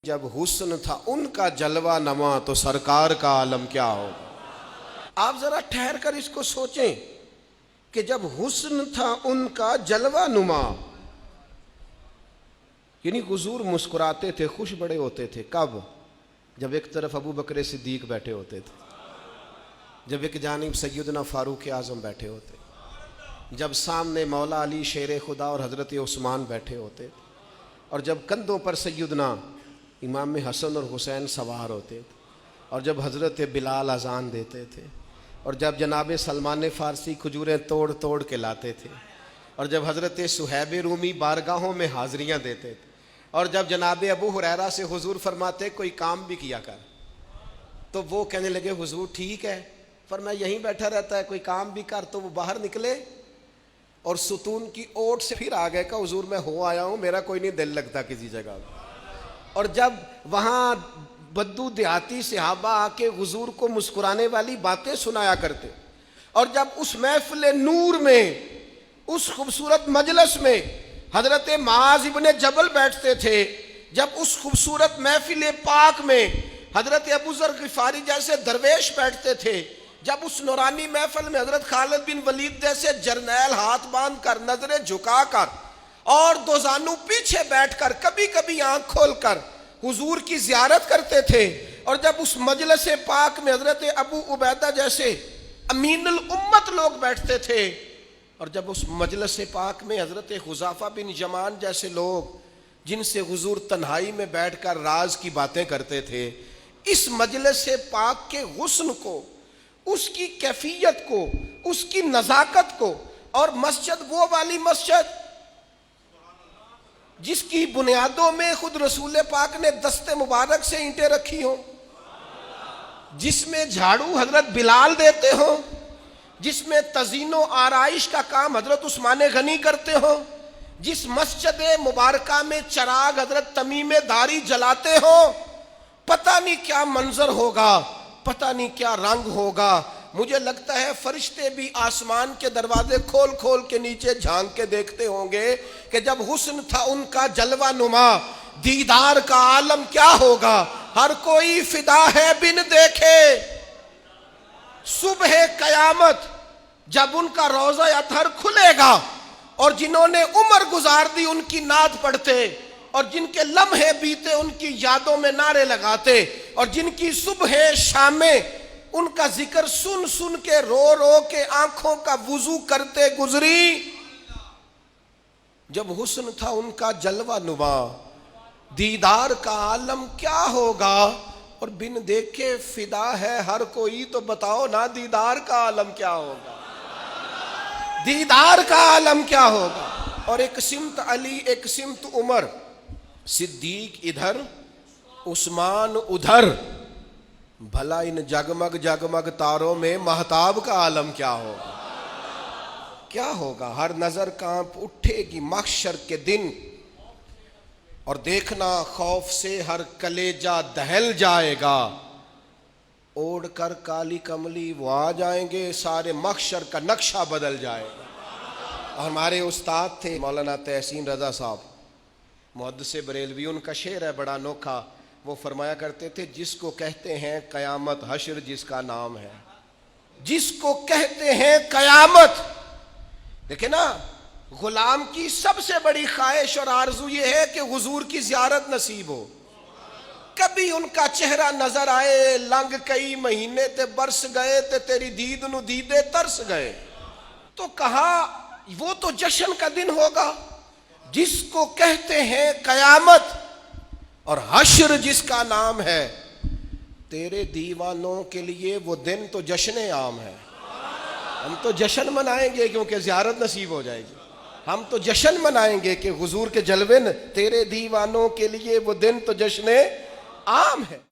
جب حسن تھا ان کا جلوہ نما تو سرکار کا عالم کیا ہوگا۔ آپ ذرا ٹھہر کر اس کو سوچیں کہ جب حسن تھا ان کا جلوہ نما، یعنی حضور مسکراتے تھے، خوش بڑے ہوتے تھے۔ کب؟ جب ایک طرف ابو بکر صدیق بیٹھے ہوتے تھے، جب ایک جانب سیدنا فاروق اعظم بیٹھے ہوتے، جب سامنے مولا علی شیر خدا اور حضرت عثمان بیٹھے ہوتے، اور جب کندھوں پر سیدنا امام حسن اور حسین سوار ہوتے تھے، اور جب حضرت بلال اذان دیتے تھے، اور جب جناب سلمان فارسی کھجوریں توڑ توڑ کے لاتے تھے، اور جب حضرت صہیب رومی بارگاہوں میں حاضریاں دیتے تھے، اور جب جناب ابو ہریرہ سے حضور فرماتے کوئی کام بھی کیا کر، تو وہ کہنے لگے حضور ٹھیک ہے، فرمایا یہیں بیٹھا رہتا ہے، کوئی کام بھی کر، تو وہ باہر نکلے اور ستون کی اوٹ سے پھر آ گئے کہ حضور میں ہو آیا ہوں، میرا کوئی نہیں دل لگتا کسی جگہ۔ اور جب وہاں بدو دیہاتی صحابہ آ کے حضور کو مسکرانے والی باتیں سنایا کرتے، اور جب اس محفل نور میں، اس خوبصورت مجلس میں حضرت معاذ ابن جبل بیٹھتے تھے، جب اس خوبصورت محفل پاک میں حضرت ابو ذر غفاری جیسے درویش بیٹھتے تھے، جب اس نورانی محفل میں حضرت خالد بن ولید جیسے جرنیل ہاتھ باندھ کر، نظریں جھکا کر اور دو زانو پیچھے بیٹھ کر، کبھی کبھی آنکھ کھول کر حضور کی زیارت کرتے تھے، اور جب اس مجلس پاک میں حضرت ابو عبیدہ جیسے امین الامت لوگ بیٹھتے تھے، اور جب اس مجلس پاک میں حضرت حذیفہ بن یمان جیسے لوگ جن سے حضور تنہائی میں بیٹھ کر راز کی باتیں کرتے تھے، اس مجلس پاک کے حسن کو، اس کی کیفیت کو، اس کی نزاکت کو، اور مسجد وہ والی مسجد جس کی بنیادوں میں خود رسول پاک نے دست مبارک سے اینٹیں رکھی ہوں، جس میں جھاڑو حضرت بلال دیتے ہوں، جس میں تزئین و آرائش کا کام حضرت عثمان غنی کرتے ہوں، جس مسجد مبارکہ میں چراغ حضرت تمیم داری جلاتے ہوں، پتہ نہیں کیا منظر ہوگا، پتہ نہیں کیا رنگ ہوگا۔ مجھے لگتا ہے فرشتے بھی آسمان کے دروازے کھول کھول کے نیچے جھانک کے دیکھتے ہوں گے کہ جب حسن تھا ان کا جلوہ نما، دیدار کا عالم کیا ہوگا، ہر کوئی فدا ہے بن دیکھے۔ صبح قیامت جب ان کا روضہ اطہر کھلے گا، اور جنہوں نے عمر گزار دی ان کی نعت پڑھتے، اور جن کے لمحے بیتے ان کی یادوں میں نعرے لگاتے، اور جن کی صبح شامیں ان کا ذکر سن سن کے رو رو کے آنکھوں کا وضو کرتے گزری، جب حسن تھا ان کا جلوہ نما، دیدار کا عالم کیا ہوگا، اور بن دیکھے فدا ہے ہر کوئی، تو بتاؤ نا دیدار کا عالم کیا ہوگا، دیدار کا عالم کیا ہوگا۔ اور ایک سمت علی، ایک سمت عمر، صدیق ادھر، عثمان ادھر، بھلا ان جگمگ جگمگ تاروں میں مہتاب کا عالم کیا ہوگا، کیا ہوگا۔ ہر نظر کانپ اٹھے گی محشر کے دن، اور دیکھنا خوف سے ہر کلیجہ دہل جائے گا، اوڑھ کر کالی کملی وہ آ جائیں گے، سارے محشر کا نقشہ بدل جائے گا۔ اور ہمارے استاد تھے مولانا تحسین رضا صاحب، محدث بریلوی، ان کا شعر ہے بڑا انوکھا، وہ فرمایا کرتے تھے جس کو کہتے ہیں قیامت، حشر جس کا نام ہے، جس کو کہتے ہیں قیامت۔ دیکھیں نا، غلام کی سب سے بڑی خواہش اور آرزو یہ ہے کہ حضور کی زیارت نصیب ہو، کبھی ان کا چہرہ نظر آئے، لنگ کئی مہینے تے برس گئے تے تیری دید نو دیدے ترس گئے، تو کہا وہ تو جشن کا دن ہوگا جس کو کہتے ہیں قیامت، اور حشر جس کا نام ہے، تیرے دیوانوں کے لیے وہ دن تو جشن عام ہے۔ ہم تو جشن منائیں گے کیونکہ زیارت نصیب ہو جائے گی، ہم تو جشن منائیں گے کہ حضور کے جلوے، تیرے دیوانوں کے لیے وہ دن تو جشن عام ہے۔